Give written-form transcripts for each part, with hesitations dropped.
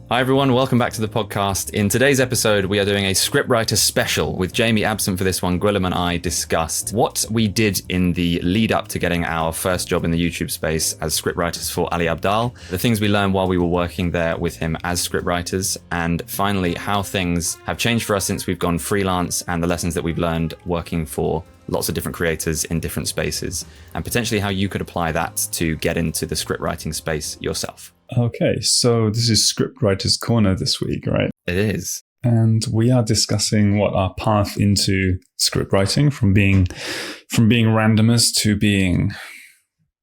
Hi everyone, welcome back to the podcast. In today's episode, we are doing a scriptwriter special. With Jamie absent for this one, Gwilym and I discussed what we did in the lead up to getting our first job in the YouTube space as scriptwriters for Ali Abdaal, the things we learned while we were working there with him as scriptwriters, and finally how things have changed for us since we've gone freelance and the lessons that we've learned working for lots of different creators in different spaces, and potentially how you could apply that to get into the scriptwriting space yourself. Okay, so this is Scriptwriters Corner this week, right? It is. And we are discussing what our path into scriptwriting from being randomers to being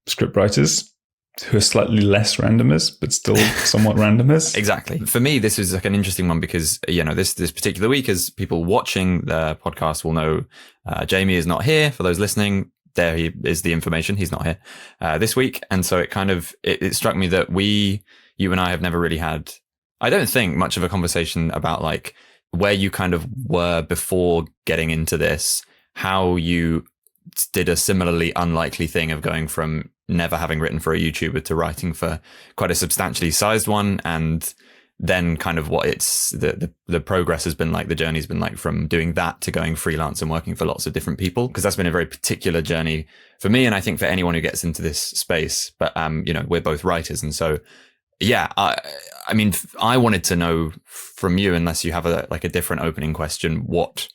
scriptwriters who are slightly less randomers, but still somewhat randomers. Exactly. For me, this is like an interesting one because, this particular week, as people watching the podcast will know, Jamie is not here. For those listening, there he is, the information. He's not here this week. And so it struck me that you and I have never really had, I don't think, much of a conversation about like where you kind of were before getting into this, how you did a similarly unlikely thing of going from never having written for a YouTuber to writing for quite a substantially sized one, and then kind of what it's the progress has been like, the journey's been like from doing that to going freelance and working for lots of different people, because that's been a very particular journey for me, and I think for anyone who gets into this space. But we're both writers, and so I mean I wanted to know from you, unless you have a different opening question, what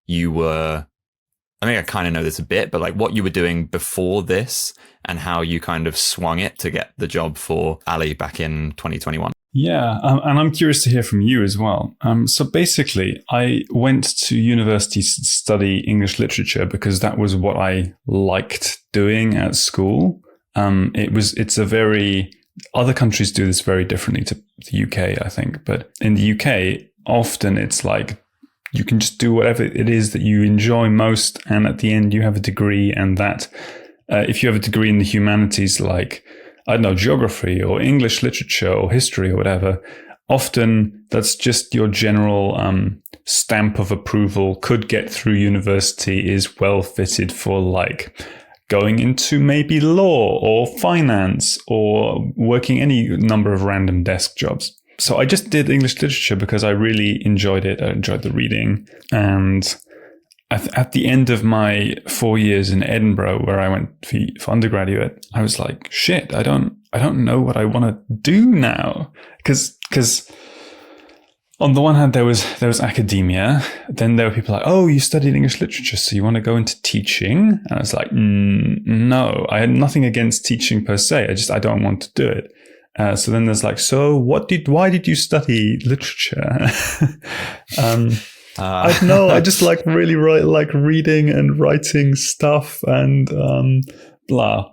you were, I mean I kind of know this a bit, but like what you were doing before this and how you kind of swung it to get the job for Ali back in 2021. Yeah, and I'm curious to hear from you as well. So basically, I went to university to study English literature because that was what I liked doing at school. Other countries do this very differently to the UK, I think. But in the UK, often it's like you can just do whatever it is that you enjoy most, and at the end you have a degree, and that if you have a degree in the humanities, like I don't know, geography or English literature or history or whatever, often that's just your general stamp of approval, could get through university, is well fitted for like going into maybe law or finance or working any number of random desk jobs. So I just did English literature because I really enjoyed it. I enjoyed the reading. And at the end of my 4 years in Edinburgh, where I went for undergraduate, I was like, shit, I don't know what I want to do now. Because on the one hand, there was academia. Then there were people like, oh, you studied English literature, so you want to go into teaching? And I was like, no, I had nothing against teaching per se. I don't want to do it. So then there's like, so why did you study literature? I don't know. I just really like reading and writing stuff and blah.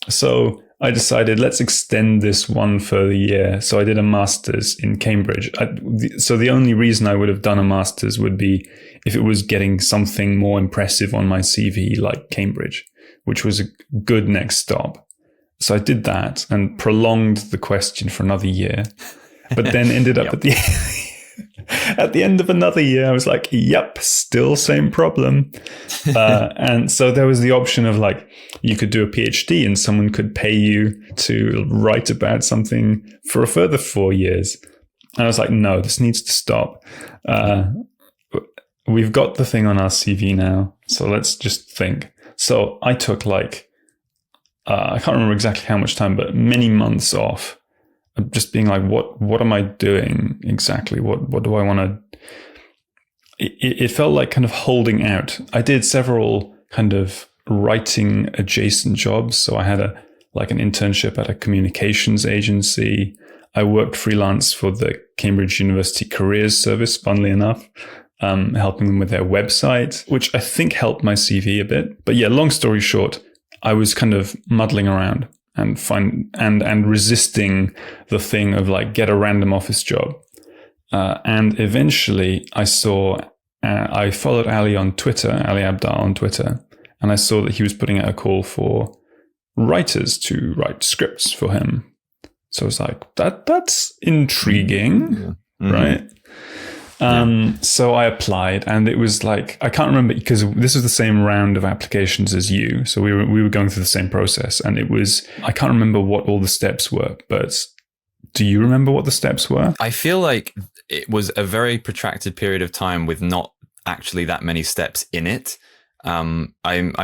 So I decided, let's extend this one further year. So I did a master's in Cambridge. So the only reason I would have done a master's would be if it was getting something more impressive on my CV, like Cambridge, which was a good next stop. So I did that and prolonged the question for another year, but then ended up at the end of another year, I was like, yep, still same problem. And so there was the option of like, you could do a PhD and someone could pay you to write about something for a further 4 years. And I was like, no, this needs to stop. We've got the thing on our CV now, so let's just think. So I took I can't remember exactly how much time, but many months off. Just being like, what am I doing exactly? What do I want to? It felt like kind of holding out. I did several kind of writing adjacent jobs. So I had an internship at a communications agency. I worked freelance for the Cambridge University Careers Service, funnily enough, helping them with their website, which I think helped my CV a bit. But yeah, long story short, I was kind of muddling around and resisting the thing of like, get a random office job. And eventually I followed Ali on Twitter, Ali Abdaal on Twitter, and I saw that he was putting out a call for writers to write scripts for him. So I was like, that's intriguing, right? So I applied, and it was like, I can't remember, because this was the same round of applications as you. So we were going through the same process, and it was, I can't remember what all the steps were, but Do you remember what the steps were? I feel like it was a very protracted period of time with not actually that many steps in it. I'm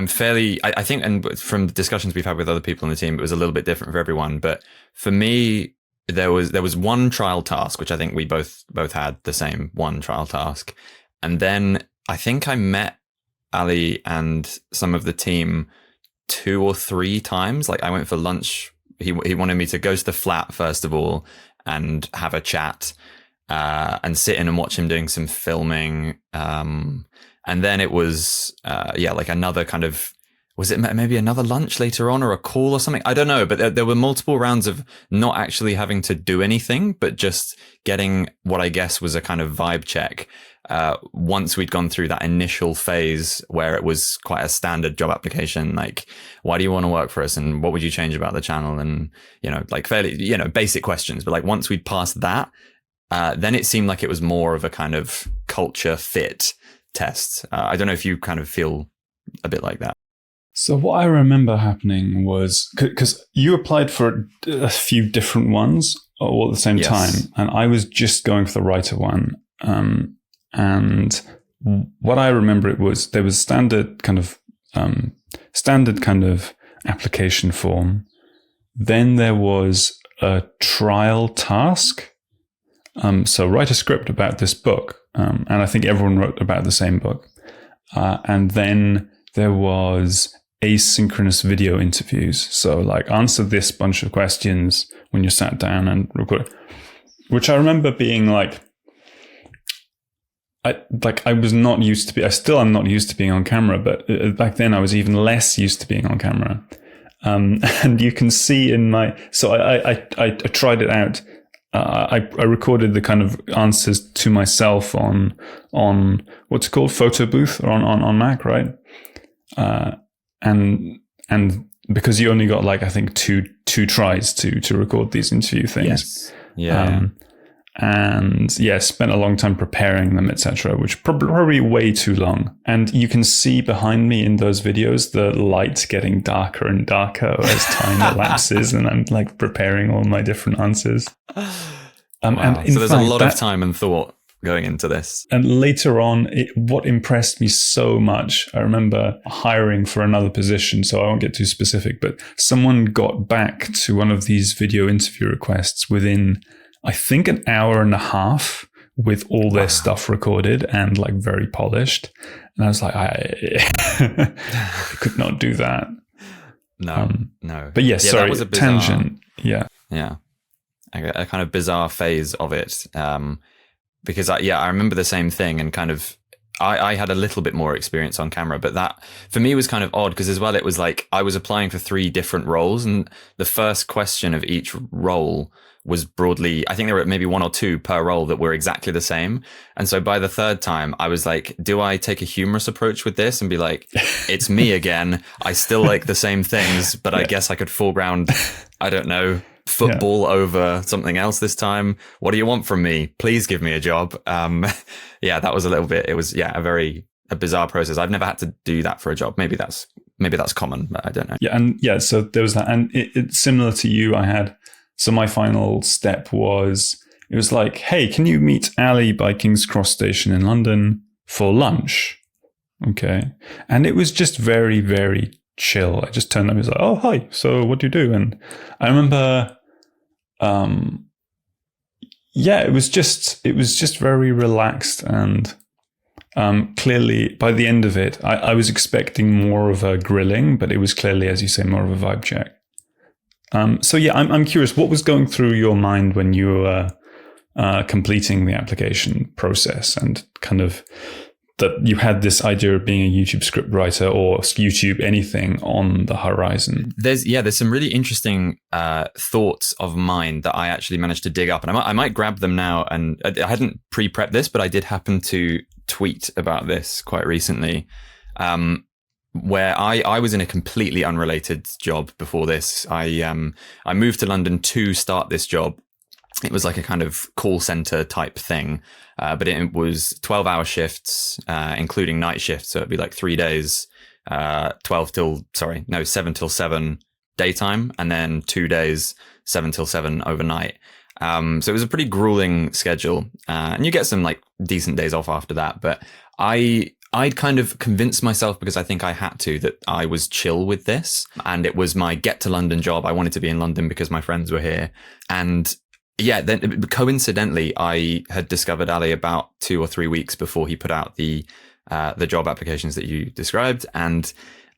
fairly, I think, and from discussions we've had with other people on the team, it was a little bit different for everyone. But for me, there was one trial task, which I think we both had the same one trial task. And then I think I met Ali and some of the team 2 or 3 times. Like I went for lunch. He wanted me to go to the flat first of all and have a chat, and sit in and watch him doing some filming. And then it was, like another kind of, was it maybe another lunch later on or a call or something? I don't know, but there were multiple rounds of not actually having to do anything, but just getting what I guess was a kind of vibe check. Once we'd gone through that initial phase where it was quite a standard job application, like, why do you want to work for us? And what would you change about the channel? And, like fairly, basic questions. But like once we'd passed that, then it seemed like it was more of a kind of culture fit test. I don't know if you kind of feel a bit like that. So what I remember happening was, because you applied for a few different ones all at the same time, and I was just going for the writer one. And what I remember it was, there was standard kind of application form. Then there was a trial task. So write a script about this book. And I think everyone wrote about the same book. And then there was asynchronous video interviews. So like answer this bunch of questions when you sat down and record, which I remember being like, I was not used to I still am not used to being on camera, but back then I was even less used to being on camera. And you can see so I tried it out. I recorded the kind of answers to myself on what's it called, photo booth, or on Mac, right? And because you only got like, I think two tries to record these interview things. Yes. Yeah. Spent a long time preparing them, etc., which probably way too long. And you can see behind me in those videos the light getting darker and darker as time elapses, and I'm like preparing all my different answers. Wow. And so there's a lot of time and thought going into this. And later on, what impressed me so much, I remember hiring for another position, so I won't get too specific, but someone got back to one of these video interview requests within, I think, an hour and a half with all their stuff recorded and like very polished. And I was like, I could not do that. No. But yes, sorry, that was a bizarre, tangent. Yeah. A kind of bizarre phase of it. Because I remember the same thing, and kind of, I had a little bit more experience on camera, but that for me was kind of odd, because as well, it was like I was applying for 3 different roles, and the first question of each role was broadly, I think there were maybe 1 or 2 per role that were exactly the same. And so by the 3rd time, I was like, do I take a humorous approach with this and be like, it's me again. I still like the same things, but I guess I could foreground, I don't know, football over something else this time. What do you want from me? Please give me a job. That was a little bit, it was a bizarre process. I've never had to do that for a job. Maybe that's common, but I don't know. So there was that. And it's similar to you. So my final step was, it was like, hey, can you meet Ali by King's Cross Station in London for lunch? Okay. And it was just very, very chill. I just turned up and was like, oh, hi. So what do you do? And I remember, it was just very relaxed. And clearly by the end of it, I was expecting more of a grilling, but it was clearly, as you say, more of a vibe check. I'm curious, what was going through your mind when you were completing the application process, and kind of that you had this idea of being a YouTube scriptwriter or YouTube anything on the horizon? There's some really interesting thoughts of mine that I actually managed to dig up, and I might grab them now. And I hadn't pre-prepped this, but I did happen to tweet about this quite recently. Where I was in a completely unrelated job before this. I moved to London to start this job. It was like a kind of call center type thing, but it was 12-hour shifts, including night shifts. So it'd be like 3 days, 7 till 7 daytime, and then 2 days, 7 till 7 overnight. So it was a pretty grueling schedule, and you get some like decent days off after that. But I'd kind of convinced myself, because I think I had to, that I was chill with this, and it was my get to London job. I wanted to be in London because my friends were here. And yeah, then coincidentally, I had discovered Ali about 2 or 3 weeks before he put out the job applications that you described. And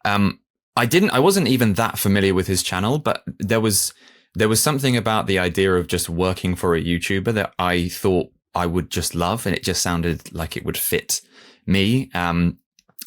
I wasn't even that familiar with his channel, but there was something about the idea of just working for a YouTuber that I thought I would just love, and it just sounded like it would fit me.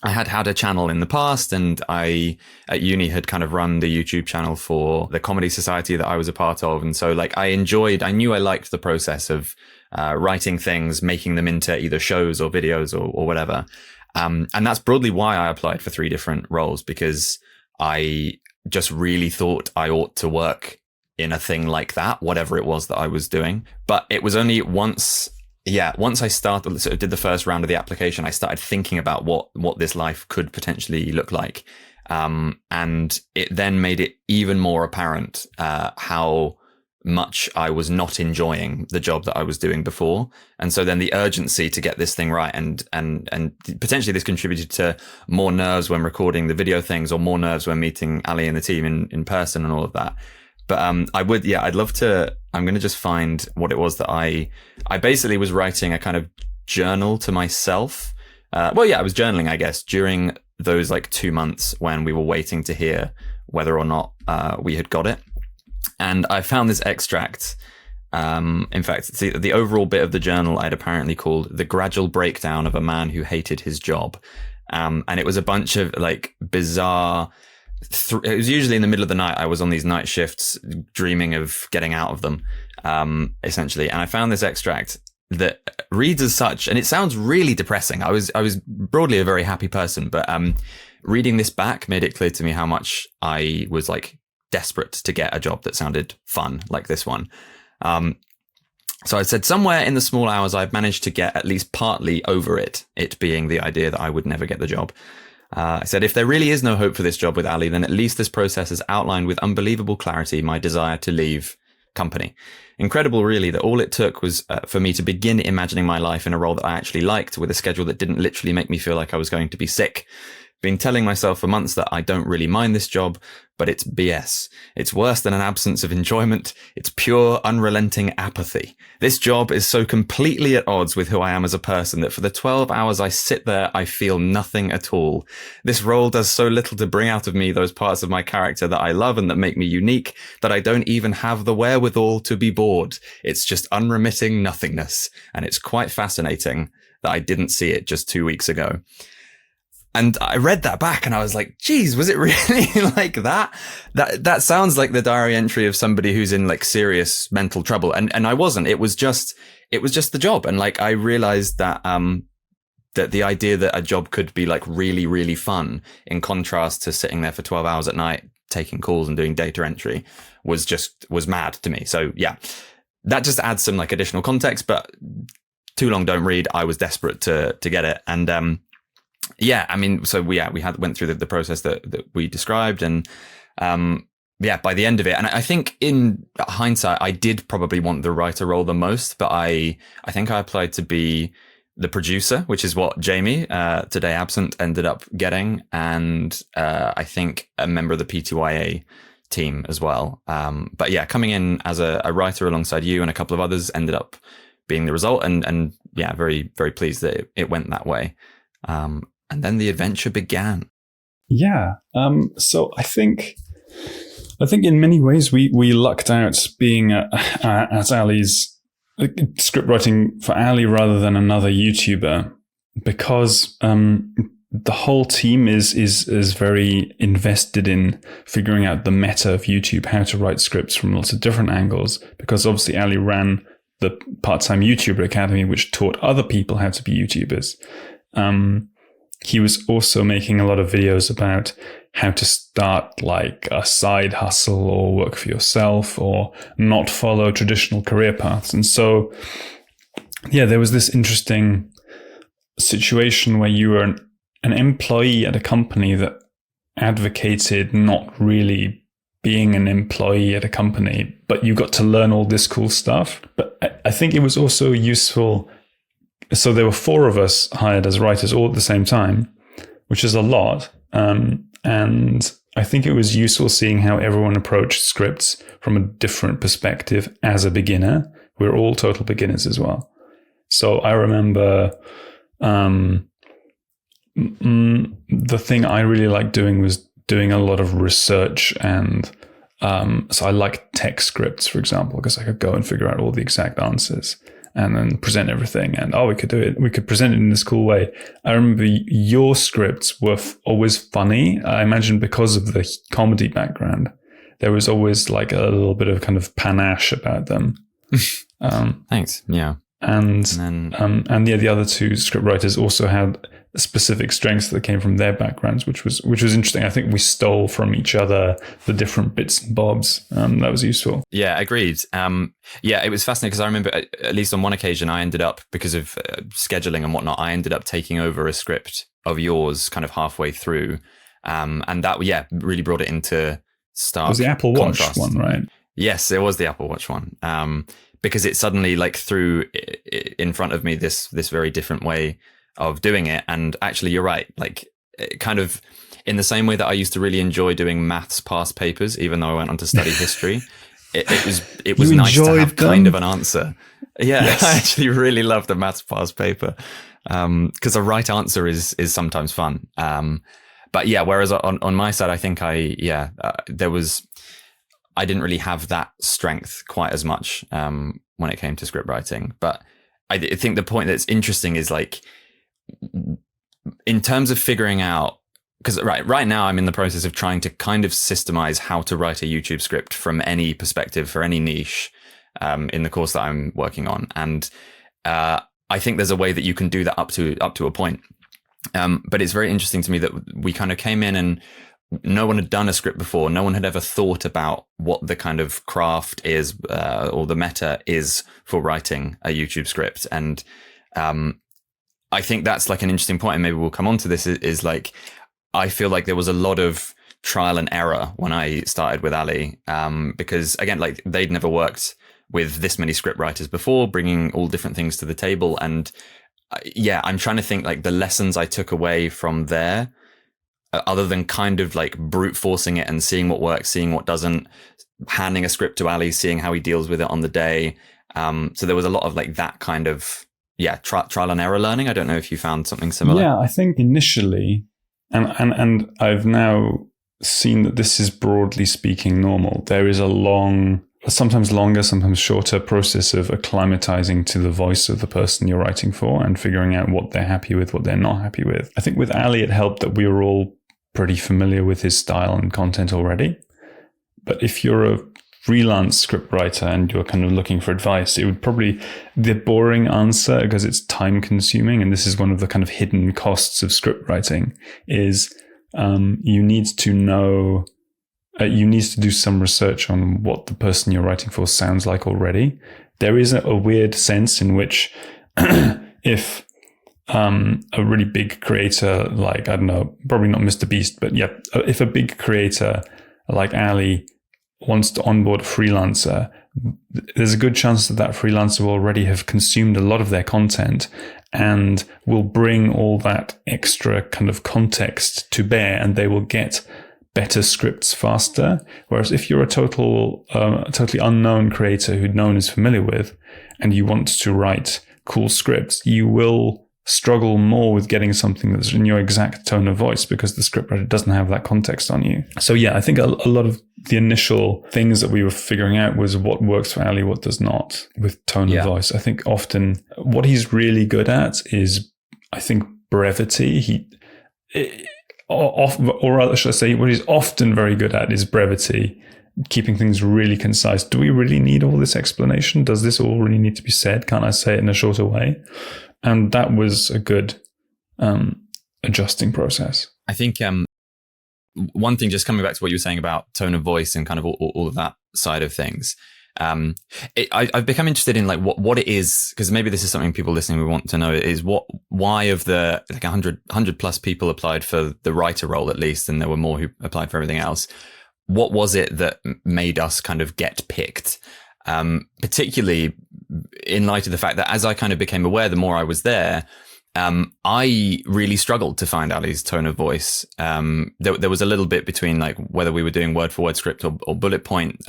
I had a channel in the past, and I at uni had kind of run the YouTube channel for the comedy society that I was a part of. And so like I knew I liked the process of writing things, making them into either shows or videos or whatever. And that's broadly why I applied for 3 different roles, because I just really thought I ought to work in a thing like that, whatever it was that I was doing. But it was only once I started, sort of did the first round of the application, I started thinking about what this life could potentially look like. And it then made it even more apparent how much I was not enjoying the job that I was doing before. And so then the urgency to get this thing right, and potentially this contributed to more nerves when recording the video things, or more nerves when meeting Ali and the team in person and all of that. But I'd love to, I'm going to just find what it was that I basically was writing a kind of journal to myself. I was journaling, I guess, during those like 2 months when we were waiting to hear whether or not we had got it. And I found this extract. In fact, the overall bit of the journal I'd apparently called "The Gradual Breakdown of a Man Who Hated His Job." And it was a bunch of like bizarre, it was usually in the middle of the night. I was on these night shifts dreaming of getting out of them, essentially. And I found this extract that reads as such, and it sounds really depressing. I was broadly a very happy person, but reading this back made it clear to me how much I was like desperate to get a job that sounded fun like this one. So I said, somewhere in the small hours, I've managed to get at least partly over it being the idea that I would never get the job. I said, if there really is no hope for this job with Ali, then at least this process has outlined with unbelievable clarity my desire to leave company. Incredible, really, that all it took was for me to begin imagining my life in a role that I actually liked, with a schedule that didn't literally make me feel like I was going to be sick. Been telling myself for months that I don't really mind this job, but it's BS. It's worse than an absence of enjoyment. It's pure, unrelenting apathy. This job is so completely at odds with who I am as a person that for the 12 hours I sit there, I feel nothing at all. This role does so little to bring out of me those parts of my character that I love and that make me unique, that I don't even have the wherewithal to be bored. It's just unremitting nothingness. And it's quite fascinating that I didn't see it just 2 weeks ago. And I read that back and I was like, geez, was it really like that? That sounds like the diary entry of somebody who's in like serious mental trouble. And I wasn't. It was just the job. And like, I realized that, that the idea that a job could be like really, really fun in contrast to sitting there for 12 hours at night, taking calls and doing data entry was mad to me. So yeah, that just adds some like additional context, but too long don't read. I was desperate to get it. And, yeah, I mean, so we went through the process that we described, and by the end of it, and I think in hindsight, I did probably want the writer role the most, but I think I applied to be the producer, which is what Jamie, today absent, ended up getting, and I think a member of the P2IA team as well. But yeah, coming in as a writer alongside you and a couple of others ended up being the result, and yeah, very, very pleased that it went that way. And then the adventure began. Yeah. So I think in many ways we lucked out being at Ali's script writing for Ali rather than another YouTuber, because the whole team is very invested in figuring out the meta of YouTube, how to write scripts from lots of different angles. Because obviously Ali ran the part-time YouTuber Academy, which taught other people how to be YouTubers. He was also making a lot of videos about how to start like a side hustle or work for yourself or not follow traditional career paths. And so, yeah, there was this interesting situation where you were an employee at a company that advocated not really being an employee at a company, but you got to learn all this cool stuff. But I think it was also useful. So there were 4 of us hired as writers all at the same time, which is a lot. And I think it was useful seeing how everyone approached scripts from a different perspective as a beginner. We're all total beginners as well. So I remember the thing I really liked doing was doing a lot of research. And so I liked text scripts, for example, because I could go and figure out all the exact answers and then present everything. And we could do it. We could present it in this cool way. I remember your scripts were always funny. I imagine because of the comedy background, there was always like a little bit of kind of panache about them. Thanks. Yeah. And the other 2 script writers also had specific strengths that came from their backgrounds, which was interesting. I think we stole from each other the different bits and bobs. That was useful. Yeah, agreed. It was fascinating because I remember at least on one occasion I ended up, because of scheduling and whatnot, I ended up taking over a script of yours kind of halfway through. And that, really brought it into stark It was the Apple Watch contrast. one, right? Yes, it was the Apple Watch one. Because it suddenly like threw in front of me this very different way of doing it. And actually, you're right. Like kind of in the same way that I used to really enjoy doing maths past papers, even though I went on to study history, it was nice to have kind of an answer. Yeah, yes. I actually really love the maths past paper because the right answer is sometimes fun. But yeah, whereas on my side, I think I didn't really have that strength quite as much when it came to script writing. But I think the point that's interesting is like, in terms of figuring out, because right now I'm in the process of trying to kind of systemize how to write a YouTube script from any perspective for any niche in the course that I'm working on. And I think there's a way that you can do that up to a point. But it's very interesting to me that we kind of came in and no one had done a script before. No one had ever thought about what the kind of craft is or the meta is for writing a YouTube script. And I think that's like an interesting point, and maybe we'll come on to this, is like, I feel like there was a lot of trial and error when I started with Ali, because again, like they'd never worked with this many script writers before, bringing all different things to the table. And I'm trying to think like the lessons I took away from there, other than kind of like brute forcing it and seeing what works, seeing what doesn't, handing a script to Ali, seeing how he deals with it on the day. So there was a lot of like that kind of, trial and error learning. I don't know if you found something similar. Yeah, I think initially, and I've now seen that this is broadly speaking normal. There is a long, sometimes longer, sometimes shorter process of acclimatizing to the voice of the person you're writing for and figuring out what they're happy with, what they're not happy with. I think with Ali, it helped that we were all pretty familiar with his style and content already. But if you're a freelance scriptwriter and you're kind of looking for advice, it would probably, the boring answer, because it's time consuming, and this is one of the kind of hidden costs of script writing, is you need to know, you need to do some research on what the person you're writing for sounds like already. There is a weird sense in which if a really big creator, like, I don't know, probably not Mr. Beast, but yeah, if a big creator like Ali wants to onboard a freelancer, there's a good chance that that freelancer will already have consumed a lot of their content and will bring all that extra kind of context to bear, and they will get better scripts faster. Whereas if you're a totally unknown creator who no one is familiar with, and you want to write cool scripts, you will struggle more with getting something that's in your exact tone of voice because the scriptwriter doesn't have that context on you. So yeah, I think a lot of the initial things that we were figuring out was what works for Ali, what does not, with tone of voice. I think often what he's really good at is, I think, brevity. Or rather, should I say, what he's often very good at is brevity, keeping things really concise. Do we really need all this explanation? Does this all really need to be said? Can't I say it in a shorter way? And that was a good adjusting process. I think one thing, just coming back to what you were saying about tone of voice and kind of all of that side of things, I've become interested in like what it is, because maybe this is something people listening would want to know, is why of the like 100 plus people applied for the writer role at least, and there were more who applied for everything else. what was it that made us kind of get picked? Particularly in light of the fact that as I kind of became aware, the more I was there, I really struggled to find Ali's tone of voice. There was a little bit between like whether we were doing word for word script or bullet point.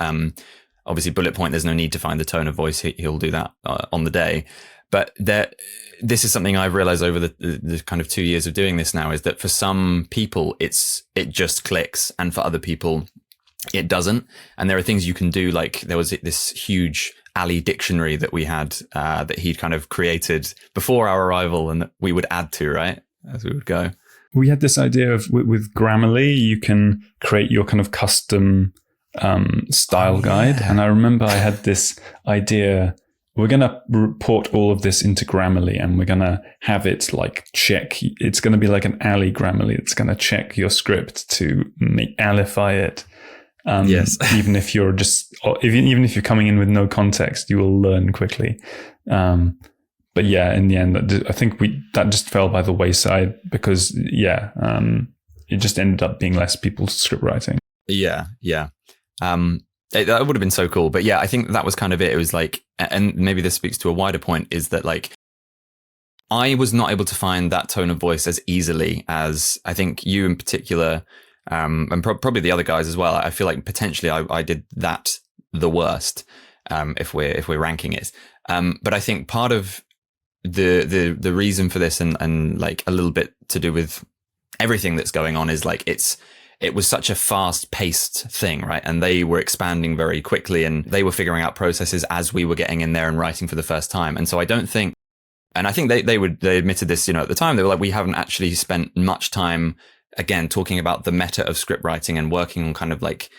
Obviously bullet point, there's no need to find the tone of voice. He'll do that on the day. But this is something I've realized over the kind of 2 years of doing this now, is that for some people, it just clicks. And for other people, it doesn't. And there are things you can do. Like there was this huge Ali dictionary that we had, that he'd kind of created before our arrival and that we would add to, right, as we would go. We had this idea of with Grammarly, you can create your kind of custom style guide. And I remember I had this idea, we're going to report all of this into Grammarly and we're going to have it like check. It's going to be like an Ali Grammarly. It's going to check your script to alify it. Yes. even if you're even if you're coming in with no context, you will learn quickly. But yeah, in the end, I think that just fell by the wayside because it just ended up being less people script writing. Yeah. That would have been so cool. But yeah, I think that was kind of it. It was like, and maybe this speaks to a wider point, is that like, I was not able to find that tone of voice as easily as I think you in particular, and probably the other guys as well. I feel like potentially I did that the worst, if we're ranking it. But I think part of the reason for this and like a little bit to do with everything that's going on is like, it was such a fast paced thing, right? And they were expanding very quickly and they were figuring out processes as we were getting in there and writing for the first time. And so I don't think, and I think they admitted this, at the time, they were like, we haven't actually spent much time, again, talking about the meta of script writing and working on kind of like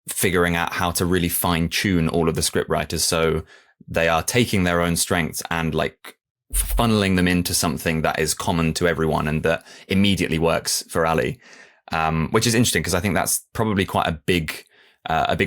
figuring out how to really fine tune all of the script writers. So they are taking their own strengths and like funneling them into something that is common to everyone and that immediately works for Ali. Which is interesting because I think that's probably quite a big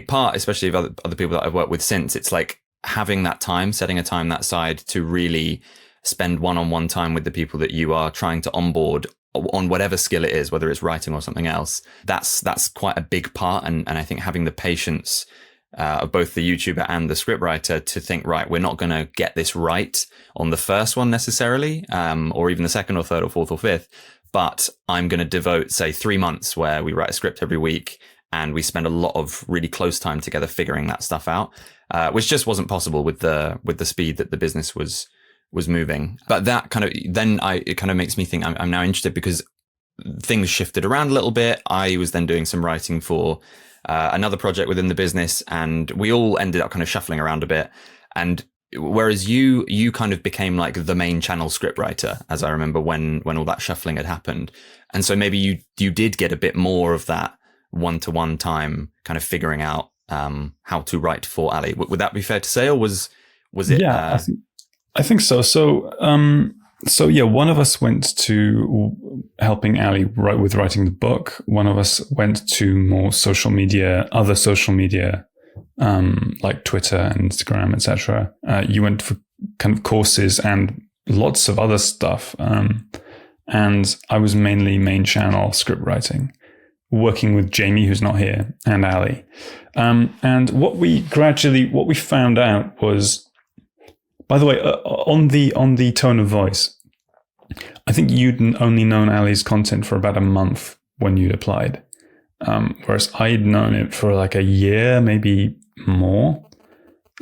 part, especially of other people that I've worked with since. It's like having that time, setting a time that side to really spend one-on-one time with the people that you are trying to onboard on whatever skill it is, whether it's writing or something else. That's quite a big part. And I think having the patience of both the YouTuber and the scriptwriter to think, right, we're not going to get this right on the first one necessarily, or even the second or third or fourth or fifth. But I'm going to devote, say, 3 months where we write a script every week and we spend a lot of really close time together figuring that stuff out, which just wasn't possible with the speed that the business was moving. But that kind of, it kind of makes me think I'm now interested because things shifted around a little bit. I was then doing some writing for another project within the business and we all ended up kind of shuffling around a bit. And whereas you kind of became like the main channel scriptwriter, as I remember when all that shuffling had happened. And so maybe you did get a bit more of that one-to-one time kind of figuring out how to write for Ali. Would that be fair to say, or was it? Yeah, I think so. So yeah, one of us went to helping Ali with writing the book. One of us went to more other social media, like Twitter and Instagram, etc. You went for kind of courses and lots of other stuff. And I was mainly main channel script writing, working with Jamie, who's not here, and Ali. And what we found out was, by the way, on the tone of voice, I think you'd only known Ali's content for about a month when you'd applied. Whereas I'd known it for like a year, maybe more.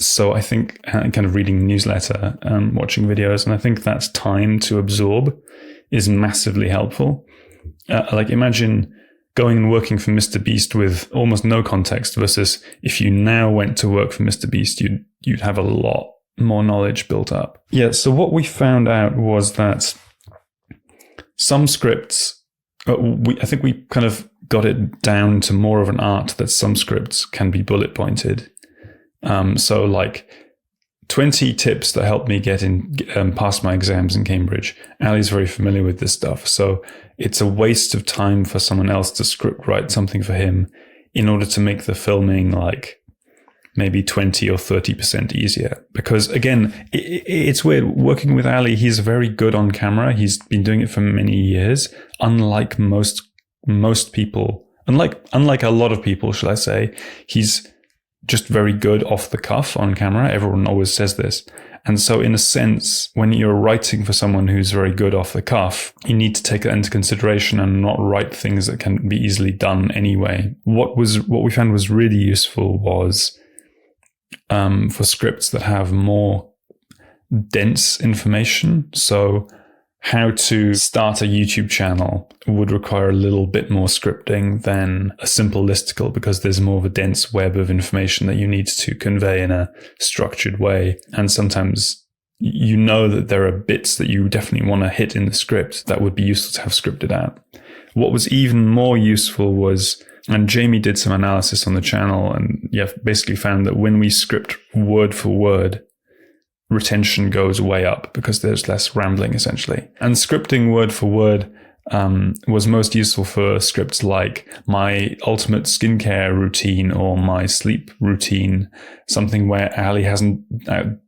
So I think kind of reading the newsletter, watching videos, and I think that's time to absorb is massively helpful. Like imagine going and working for Mr. Beast with almost no context versus if you now went to work for Mr. Beast, you'd have a lot more knowledge built up. Yeah, so what we found out was that some scripts, I think we kind of got it down to more of an art that some scripts can be bullet pointed. So like 20 tips that helped me get in, pass my exams in Cambridge. Ali's very familiar with this stuff. So it's a waste of time for someone else to script write something for him in order to make the filming like maybe 20 or 30% easier. Because again, it's weird working with Ali. He's very good on camera. He's been doing it for many years. Unlike most people unlike a lot of people, shall I say, he's just very good off the cuff on camera. Everyone always says this. And so in a sense, when you're writing for someone who's very good off the cuff, you need to take that into consideration and not write things that can be easily done anyway. What we found was really useful was for scripts that have more dense information. So how to start a YouTube channel would require a little bit more scripting than a simple listicle, because there's more of a dense web of information that you need to convey in a structured way. And sometimes you know that there are bits that you definitely want to hit in the script that would be useful to have scripted out. What was even more useful was, and Jamie did some analysis on the channel and basically found that when we script word for word, retention goes way up because there's less rambling essentially. And scripting word for word was most useful for scripts like my ultimate skincare routine or my sleep routine, something where Ali hasn't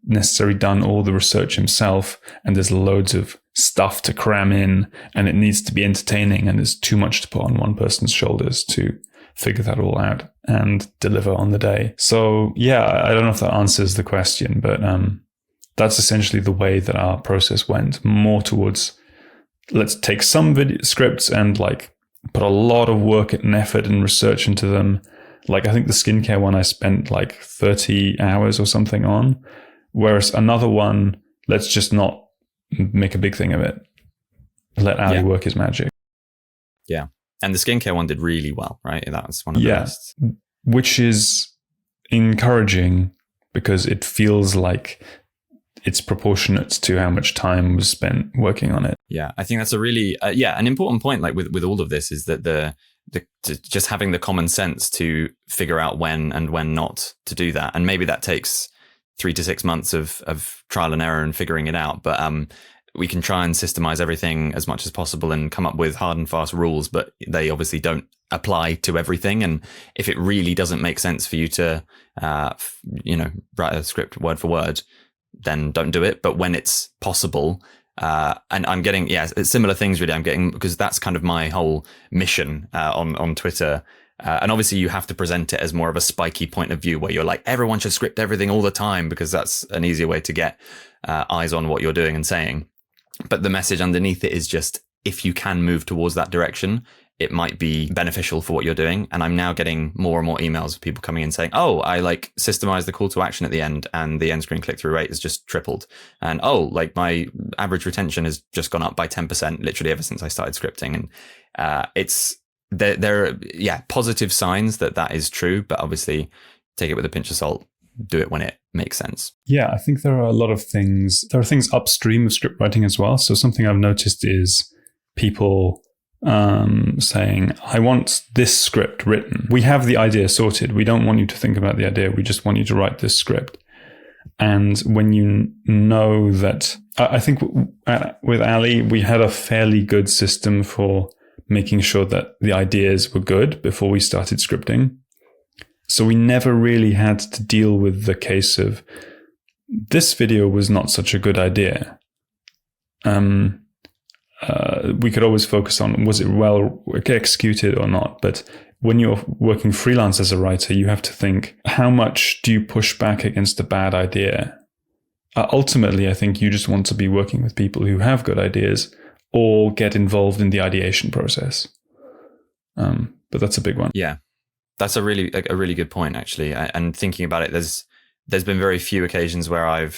necessarily done all the research himself and there's loads of stuff to cram in and it needs to be entertaining and there's too much to put on one person's shoulders to figure that all out and deliver on the day. So yeah, I don't know if that answers the question, but that's essentially the way that our process went, more towards let's take some video scripts and like put a lot of work and effort and research into them. Like I think the skincare one I spent like 30 hours or something on, whereas another one, let's just not make a big thing of it. Let Ali work his magic. Yeah. And the skincare one did really well, right? That was one of the best. Which is encouraging because it feels like it's proportionate to how much time was spent working on it. Yeah, I think that's a really, an important point. Like with all of this is that the just having the common sense to figure out when and when not to do that. And maybe that takes 3 to 6 months of trial and error and figuring it out. But we can try and systemize everything as much as possible and come up with hard and fast rules, but they obviously don't apply to everything. And if it really doesn't make sense for you to, write a script word for word, then don't do it. But when it's possible, and I'm getting, similar things really I'm getting, because that's kind of my whole mission on Twitter. And obviously you have to present it as more of a spiky point of view where you're like, everyone should script everything all the time, because that's an easier way to get eyes on what you're doing and saying. But the message underneath it is just, if you can move towards that direction, it might be beneficial for what you're doing. And I'm now getting more and more emails of people coming in saying, oh, I like systemized the call to action at the end and the end screen click-through rate has just tripled. And like my average retention has just gone up by 10% literally ever since I started scripting. And it's there are positive signs that is true, but obviously take it with a pinch of salt. Do it when it makes sense. Yeah, I think there are a lot of things. There are things upstream of script writing as well. So something I've noticed is people saying, I want this script written. We have the idea sorted. We don't want you to think about the idea. We just want you to write this script. And when you know that, I think with Ali, we had a fairly good system for making sure that the ideas were good before we started scripting. So we never really had to deal with the case of, this video was not such a good idea. We could always focus on, was it well executed or not? But when you're working freelance as a writer, you have to think, how much do you push back against a bad idea? Ultimately, I think you just want to be working with people who have good ideas or get involved in the ideation process. But that's a big one. Yeah, that's a really good point, actually. And thinking about it, there's been very few occasions where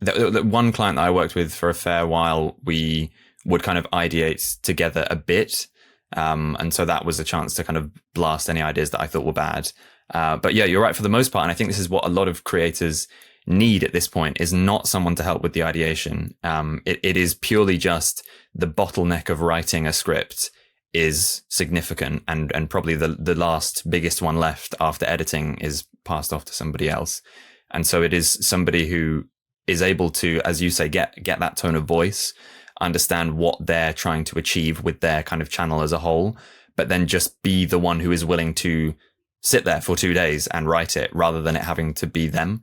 the one client that I worked with for a fair while, we would kind of ideate together a bit. And so that was a chance to kind of blast any ideas that I thought were bad. But yeah, you're right for the most part. And I think this is what a lot of creators need at this point, is not someone to help with the ideation. It is purely just the bottleneck of writing a script is significant. And probably the last biggest one left after editing is passed off to somebody else. And so it is somebody who is able to, as you say, get that tone of voice, understand what they're trying to achieve with their kind of channel as a whole, but then just be the one who is willing to sit there for 2 days and write it rather than it having to be them.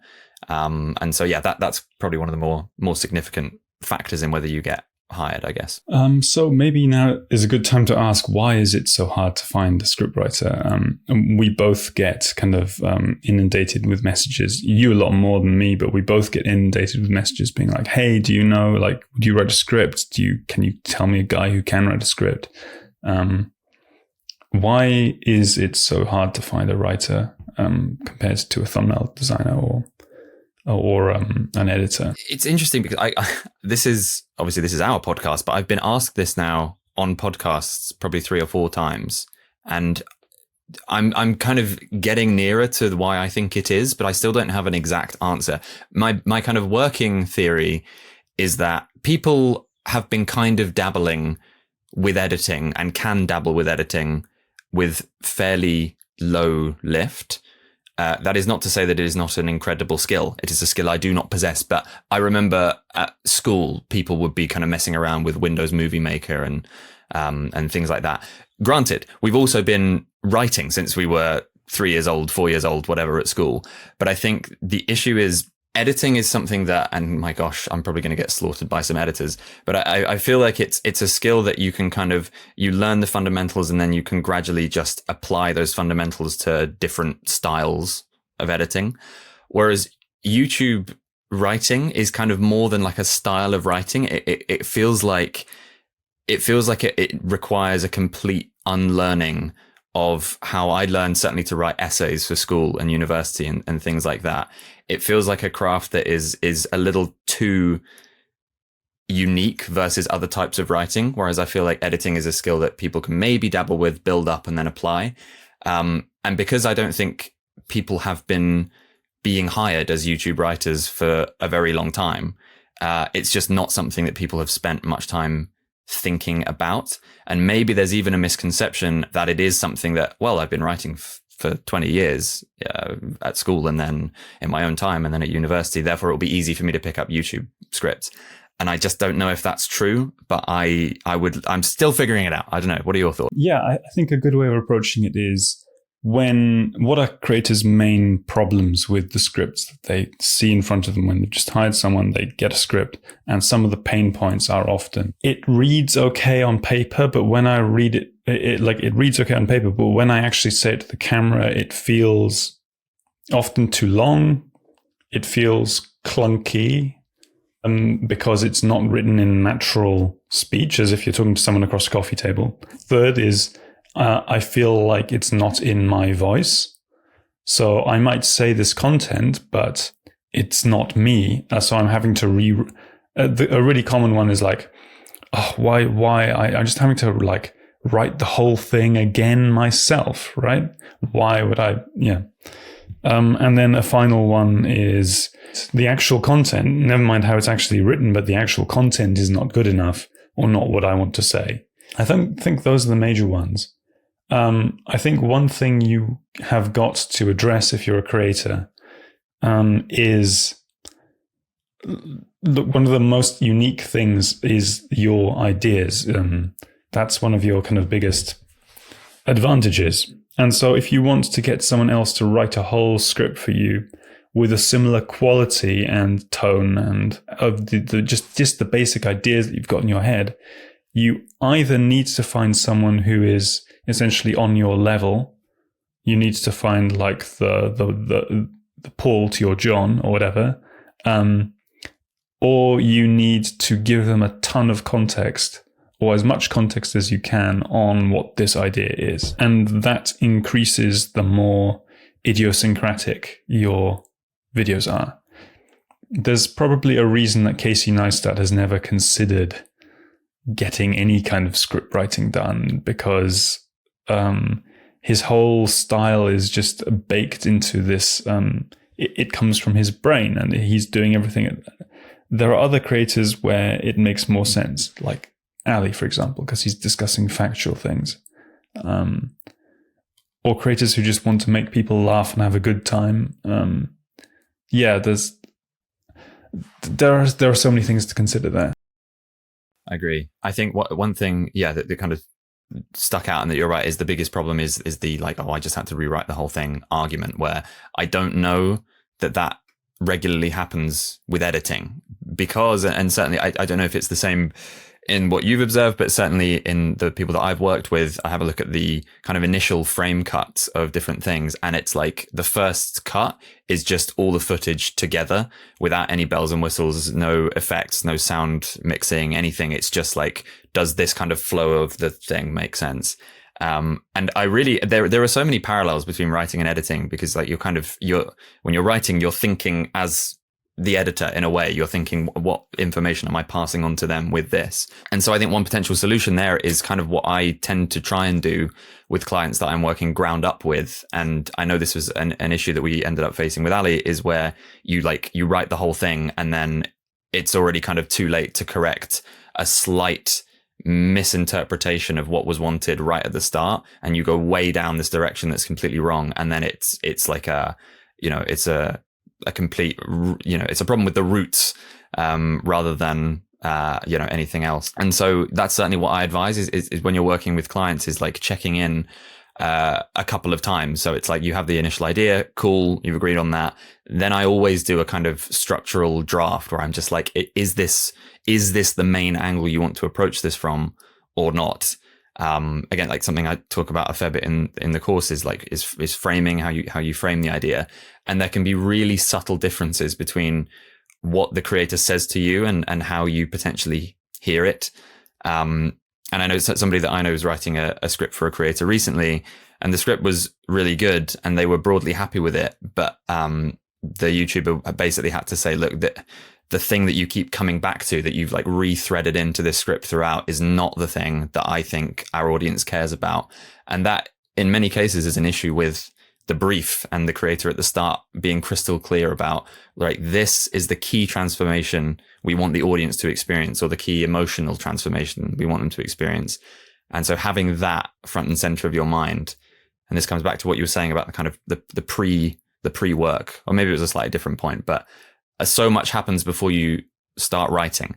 And so, yeah, that's probably one of the more significant factors in whether you get hired, I guess. So maybe now is a good time to ask, why is it so hard to find a scriptwriter? We both get kind of inundated with messages. You a lot more than me, but we both get inundated with messages being like, hey, do you know, like, would you write a script? Can you tell me a guy who can write a script? Why is it so hard to find a writer compared to a thumbnail designer or an editor? It's interesting because this is our podcast, but I've been asked this now on podcasts probably 3 or 4 times, and I'm kind of getting nearer to why I think it is, but I still don't have an exact answer. My kind of working theory is that people have been kind of dabbling with editing and can dabble with editing with fairly low lift. That is not to say that it is not an incredible skill. It is a skill I do not possess, but I remember at school, people would be kind of messing around with Windows Movie Maker and things like that. Granted, we've also been writing since we were 3 years old, 4 years old, whatever at school. But I think the issue is editing is something that, and my gosh, I'm probably going to get slaughtered by some editors, but I feel like it's a skill that you can you learn the fundamentals and then you can gradually just apply those fundamentals to different styles of editing. Whereas YouTube writing is kind of more than like a style of writing. It feels like it requires a complete unlearning of how I learned certainly to write essays for school and university and things like that. It feels like a craft that is a little too unique versus other types of writing. Whereas I feel like editing is a skill that people can maybe dabble with, build up and then apply. And because I don't think people have been being hired as YouTube writers for a very long time, it's just not something that people have spent much time thinking about. And maybe there's even a misconception that it is something that, well, I've been writing for 20 years at school and then in my own time and then at university, therefore it'll be easy for me to pick up YouTube scripts. And I just don't know if that's true, but I'm still figuring it out. I don't know. What are your thoughts? Yeah, I think a good way of approaching it is what are creators' main problems with the scripts that they see in front of them when they've just hired someone, they get a script, and some of the pain points are often, it reads okay on paper, but when I read it, it reads okay on paper, but when I actually say it to the camera, it feels often too long. It feels clunky because it's not written in natural speech, as if you're talking to someone across a coffee table. Third is, I feel like it's not in my voice. So I might say this content, but it's not me. So I'm having to a really common one is like, oh, why I'm just having to like write the whole thing again myself, right? Why would I? Yeah. And then a final one is the actual content, never mind how it's actually written, but the actual content is not good enough or not what I want to say. I think those are the major ones. I think one thing you have got to address if you're a creator is, look, one of the most unique things is your ideas. That's one of your kind of biggest advantages. And so if you want to get someone else to write a whole script for you with a similar quality and tone and of just the basic ideas that you've got in your head, you either need to find someone who is essentially on your level. You need to find like the Paul to your John or whatever, or you need to give them a ton of context or as much context as you can on what this idea is, and that increases the more idiosyncratic your videos are. There's probably a reason that Casey Neistat has never considered getting any kind of script writing done, because his whole style is just baked into this. It comes from his brain and he's doing everything. There are other creators where it makes more sense, like Ali, for example, because he's discussing factual things. Or creators who just want to make people laugh and have a good time. There are so many things to consider there. I agree. I think one thing, that kind of stuck out and that you're right is the biggest problem is the like, oh, I just had to rewrite the whole thing argument, where I don't know that regularly happens with editing, because, and certainly I don't know if it's the same in what you've observed, but certainly in the people that I've worked with, I have a look at the kind of initial frame cuts of different things. And it's like the first cut is just all the footage together without any bells and whistles, no effects, no sound mixing, anything. It's just like, does this kind of flow of the thing make sense? And I really, there are so many parallels between writing and editing, because like when you're writing, you're thinking as the editor in a way. You're thinking, what information am I passing on to them with this? And so I think one potential solution there is kind of what I tend to try and do with clients that I'm working ground up with. And I know this was an issue that we ended up facing with Ali, is where you write the whole thing and then it's already kind of too late to correct a slight misinterpretation of what was wanted right at the start, and you go way down this direction that's completely wrong. And then it's like it's a complete, it's a problem with the roots, rather than, anything else. And so that's certainly what I advise is when you're working with clients, is like checking in, a couple of times. So it's like you have the initial idea, cool, you've agreed on that. Then I always do a kind of structural draft where I'm just like, is this the main angle you want to approach this from or not? Again, like something I talk about a fair bit in the course is framing, how you frame the idea. And there can be really subtle differences between what the creator says to you and how you potentially hear it. And I know somebody that I know is writing a script for a creator recently, and the script was really good and they were broadly happy with it. But the YouTuber basically had to say, look, the thing that you keep coming back to, that you've like rethreaded into this script throughout, is not the thing that I think our audience cares about. And that in many cases is an issue with the brief and the creator at the start being crystal clear about, like, this is the key transformation we want the audience to experience, or the key emotional transformation we want them to experience. And so having that front and center of your mind, and this comes back to what you were saying about the kind of the pre-work, or maybe it was a slightly different point, but so much happens before you start writing.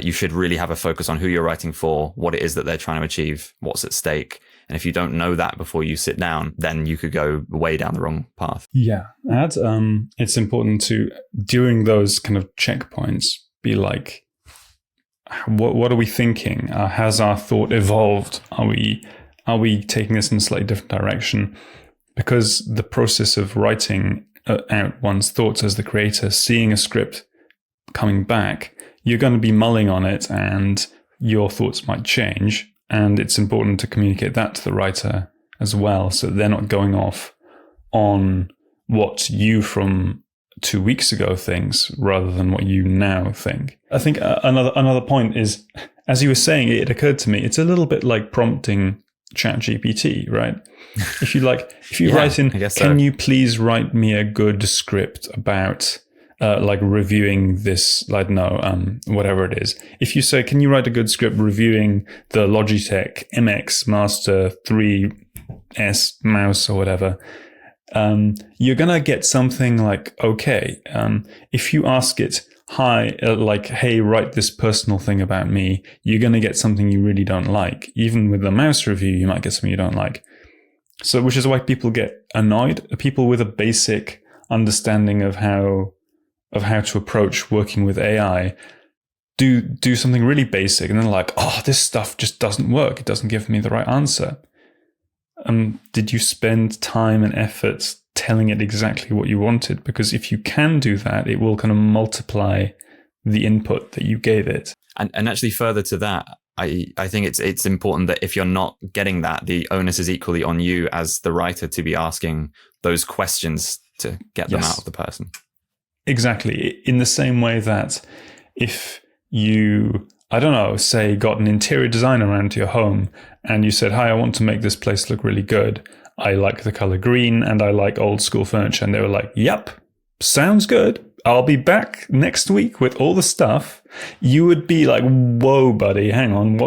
You should really have a focus on who you're writing for, what it is that they're trying to achieve, what's at stake. And if you don't know that before you sit down, then you could go way down the wrong path. Yeah. It's important to, during those kind of checkpoints, be like, what are we thinking? Has our thought evolved? Are we taking this in a slightly different direction? Because the process of writing out one's thoughts as the creator, seeing a script coming back, you're going to be mulling on it and your thoughts might change. And it's important to communicate that to the writer as well, so they're not going off on what you from 2 weeks ago thinks rather than what you now think. I think another point is, as you were saying, it occurred to me, it's a little bit like prompting ChatGPT, right? If you write in, can you please write me a good script about like reviewing this, like, whatever it is. If you say, can you write a good script reviewing the Logitech MX Master 3S mouse or whatever, you're going to get something like, okay. If you ask it, hey, write this personal thing about me, you're going to get something you really don't like. Even with the mouse review, you might get something you don't like. So, which is why people get annoyed. People with a basic understanding of how to approach working with AI do something really basic, and then like, oh, this stuff just doesn't work. It doesn't give me the right answer. Did you spend time and effort telling it exactly what you wanted? Because if you can do that, it will kind of multiply the input that you gave it. And actually further to that, I think it's important that if you're not getting that, the onus is equally on you as the writer to be asking those questions to get them out of the person. Exactly. In the same way that if you, I don't know, say got an interior designer around to your home and you said, hi, I want to make this place look really good. I like the color green and I like old school furniture. And they were like, yep, sounds good. I'll be back next week with all the stuff. You would be like, whoa, buddy, hang on.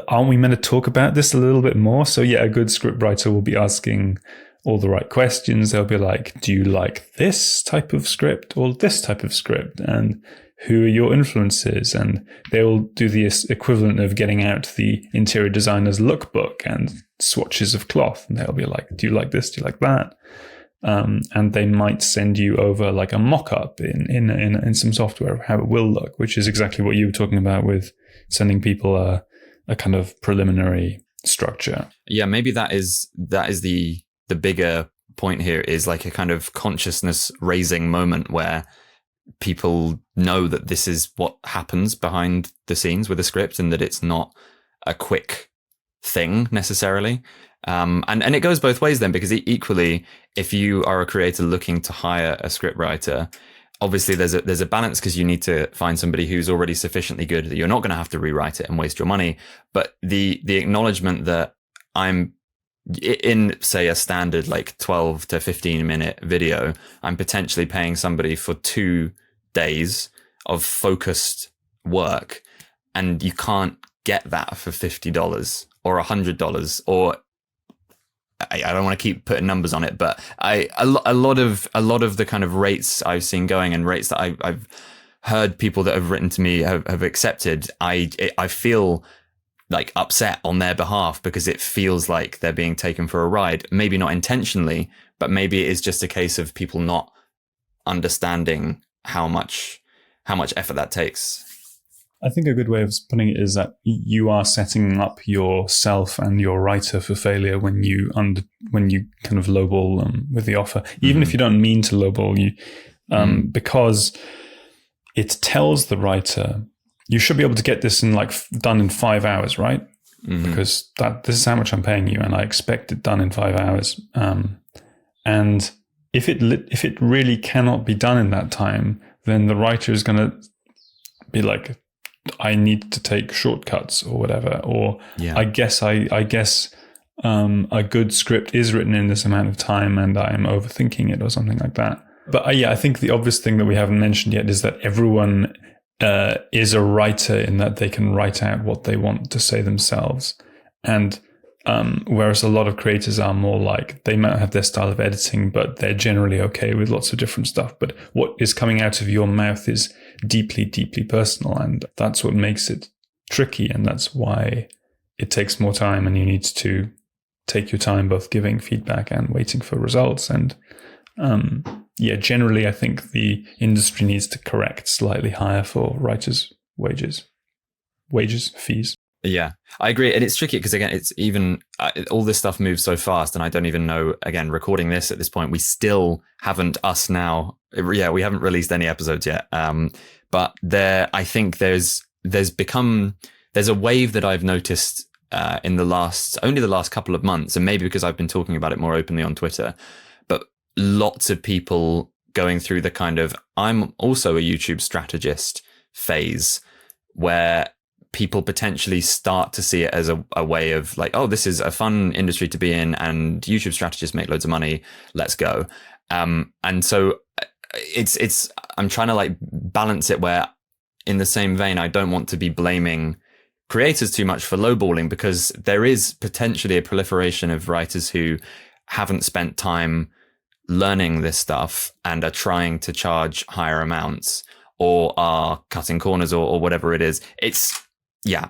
Aren't we meant to talk about this a little bit more? So yeah, a good scriptwriter will be asking all the right questions. They'll be like, do you like this type of script or this type of script? And who are your influences? And they will do the equivalent of getting out the interior designer's lookbook and swatches of cloth. And they'll be like, do you like this? Do you like that? and they might send you over like a mock-up in some software of how it will look, which is exactly what you were talking about with sending people a kind of preliminary structure. Yeah, maybe that is the bigger point here, is like a kind of consciousness raising moment where people know that this is what happens behind the scenes with a script, and that it's not a quick thing necessarily. And it goes both ways then, because equally, if you are a creator looking to hire a scriptwriter, obviously there's a balance, because you need to find somebody who's already sufficiently good that you're not going to have to rewrite it and waste your money. But the acknowledgement that I'm in, say, a standard like 12 to 15 minute video, I'm potentially paying somebody for 2 days of focused work, and you can't get that for $50 or $100, or I don't want to keep putting numbers on it, but a lot of the kind of rates I've seen going, and rates that I've heard people that have written to me have accepted, I feel like upset on their behalf, because it feels like they're being taken for a ride. Maybe not intentionally, but maybe it is just a case of people not understanding how much effort that takes. I think a good way of putting it is that you are setting up yourself and your writer for failure when you kind of lowball them with the offer, even if you don't mean to lowball you, because it tells the writer, you should be able to get this done in 5 hours, right? Because this is how much I'm paying you, and I expect it done in 5 hours. And if it really cannot be done in that time, then the writer is going to be like, I need to take shortcuts or whatever, or I guess a good script is written in this amount of time and I'm overthinking it or something like that. But I think the obvious thing that we haven't mentioned yet is that everyone is a writer, in that they can write out what they want to say themselves. And whereas a lot of creators are more like, they might have their style of editing, but they're generally okay with lots of different stuff. But what is coming out of your mouth is deeply, deeply personal. And that's what makes it tricky. And that's why it takes more time, and you need to take your time both giving feedback and waiting for results. And generally, I think the industry needs to correct slightly higher for writers' fees. Yeah, I agree. And it's tricky because, again, it's even all this stuff moves so fast. And I don't even know, again, recording this at this point, we still haven't we haven't released any episodes yet. But I think there's a wave that I've noticed in the last couple of months. And maybe because I've been talking about it more openly on Twitter, but lots of people going through the kind of, I'm also a YouTube strategist phase, where people potentially start to see it as a way of like, oh, this is a fun industry to be in, and YouTube strategists make loads of money. Let's go. And so it's I'm trying to like balance it, where in the same vein, I don't want to be blaming creators too much for lowballing, because there is potentially a proliferation of writers who haven't spent time learning this stuff and are trying to charge higher amounts, or are cutting corners, or whatever it is.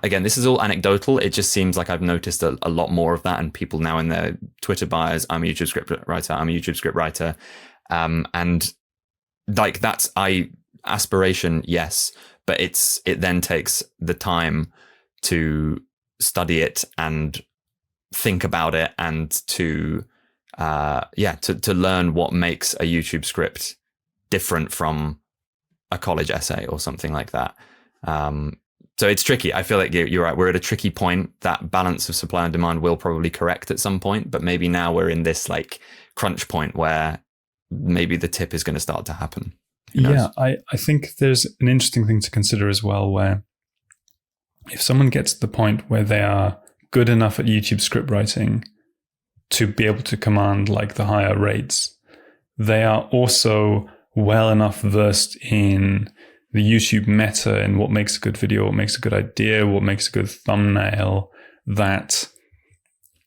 Again, this is all anecdotal. It just seems like I've noticed a lot more of that, and people now in their Twitter bios, I'm a YouTube script writer. And like, that's aspiration, yes, but it then takes the time to study it and think about it, and to learn what makes a YouTube script different from a college essay or something like that. So it's tricky. I feel like you're right. We're at a tricky point. That balance of supply and demand will probably correct at some point, but maybe now we're in this like crunch point where maybe the tip is going to start to happen. Yeah, I think there's an interesting thing to consider as well, where if someone gets to the point where they are good enough at YouTube script writing to be able to command like the higher rates, they are also well enough versed in the YouTube meta and what makes a good video, what makes a good idea, what makes a good thumbnail, that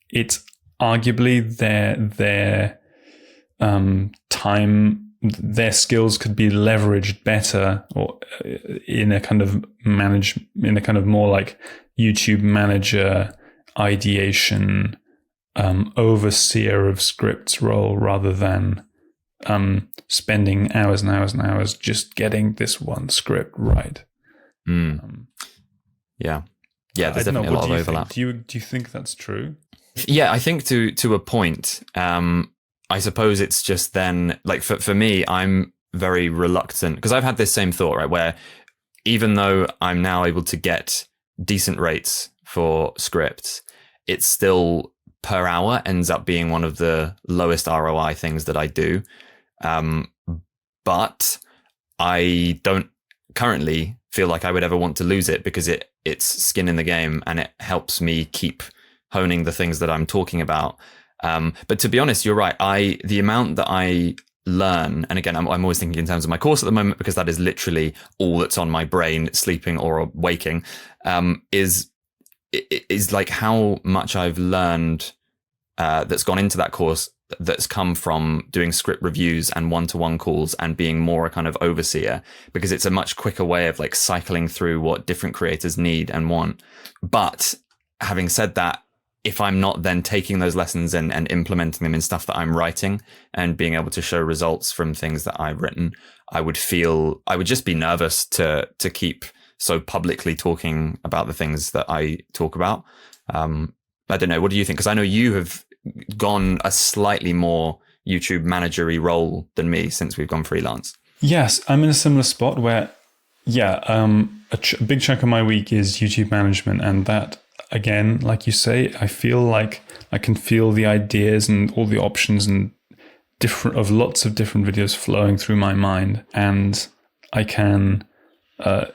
it's arguably their time, their skills could be leveraged better, or in a kind of more like YouTube manager, ideation, overseer of scripts role, rather than spending hours and hours and hours just getting this one script right. Yeah, there's definitely a lot of overlap. Do you think that's true? Yeah, I think to a point. I suppose it's just then, like, for me, I'm very reluctant because I've had this same thought, right, where even though I'm now able to get decent rates for scripts, it's still per hour ends up being one of the lowest ROI things that I do. But I don't currently feel like I would ever want to lose it because it's skin in the game and it helps me keep honing the things that I'm talking about. But to be honest, you're right. The amount that I learn, and again, I'm always thinking in terms of my course at the moment because that is literally all that's on my brain, sleeping or waking, is like how much I've learned that's gone into that course that's come from doing script reviews and one-to-one calls and being more a kind of overseer, because it's a much quicker way of like cycling through what different creators need and want. But having said that, if I'm not then taking those lessons and implementing them in stuff that I'm writing and being able to show results from things that I've written, I would just be nervous to keep so publicly talking about the things that I talk about. I don't know. What do you think? Because I know you have gone a slightly more YouTube managery role than me since we've gone freelance. Yes, I'm in a similar spot where, a big chunk of my week is YouTube management, and that, again, like you say, I feel like I can feel the ideas and all the options and lots of different videos flowing through my mind, and I can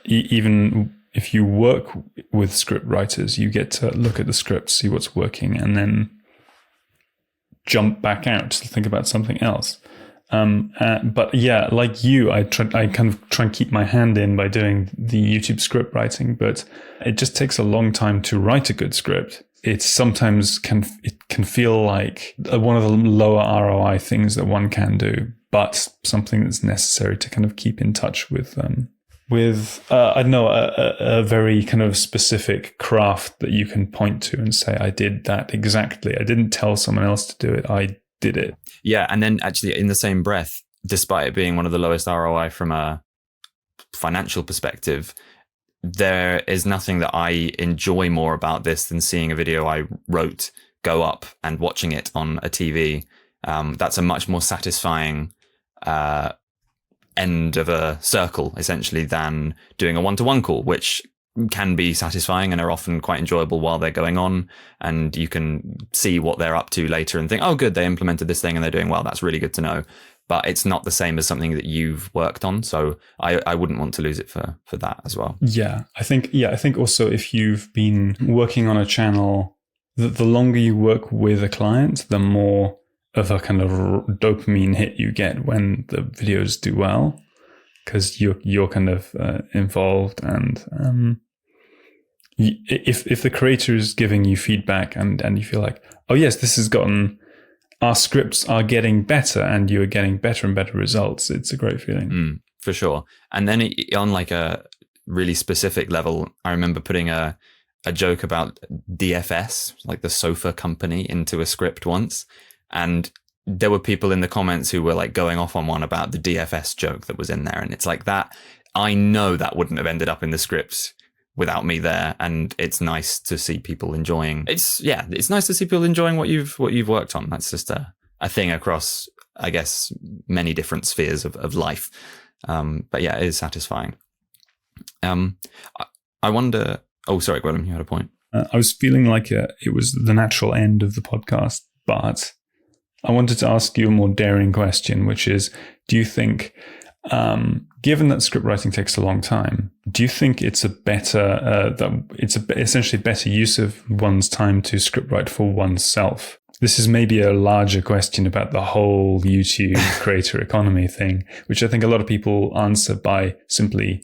even if you work with script writers, you get to look at the script, see what's working, and then jump back out to think about something else. But yeah, like you, I kind of try and keep my hand in by doing the YouTube script writing, but it just takes a long time to write a good script. It sometimes can feel like one of the lower ROI things that one can do, but something that's necessary to kind of keep in touch with I don't know, a very kind of specific craft that you can point to and say, I did that exactly. I didn't tell someone else to do it. I did it. Yeah. And then actually in the same breath, despite it being one of the lowest ROI from a financial perspective, there is nothing that I enjoy more about this than seeing a video I wrote go up and watching it on a TV. That's a much more satisfying end of a circle, essentially, than doing a one-to-one call, which can be satisfying and are often quite enjoyable while they're going on. And you can see what they're up to later and think, oh, good, they implemented this thing and they're doing well. That's really good to know. But it's not the same as something that you've worked on. So I wouldn't want to lose it for that as well. Yeah, I think also if you've been working on a channel, the longer you work with a client, the more of a kind of dopamine hit you get when the videos do well, because you're kind of involved, and if the creator is giving you feedback and you feel like, oh yes, this has gotten, our scripts are getting better and you are getting better and better results, it's a great feeling. For sure. And then on like a really specific level, I remember putting a joke about DFS, like the sofa company, into a script once. And there were people in the comments who were like going off on one about the DFS joke that was in there. And it's like that, I know that wouldn't have ended up in the scripts without me there. And it's nice to see people enjoying. It's nice to see people enjoying what you've worked on. That's just a thing across, I guess, many different spheres of life. But yeah, it is satisfying. I wonder, oh, sorry, Gwilym, you had a point. I was feeling like it was the natural end of the podcast, but I wanted to ask you a more daring question, which is, do you think, given that script writing takes a long time, do you think it's essentially better use of one's time to script write for oneself? This is maybe a larger question about the whole YouTube creator economy thing, which I think a lot of people answer by simply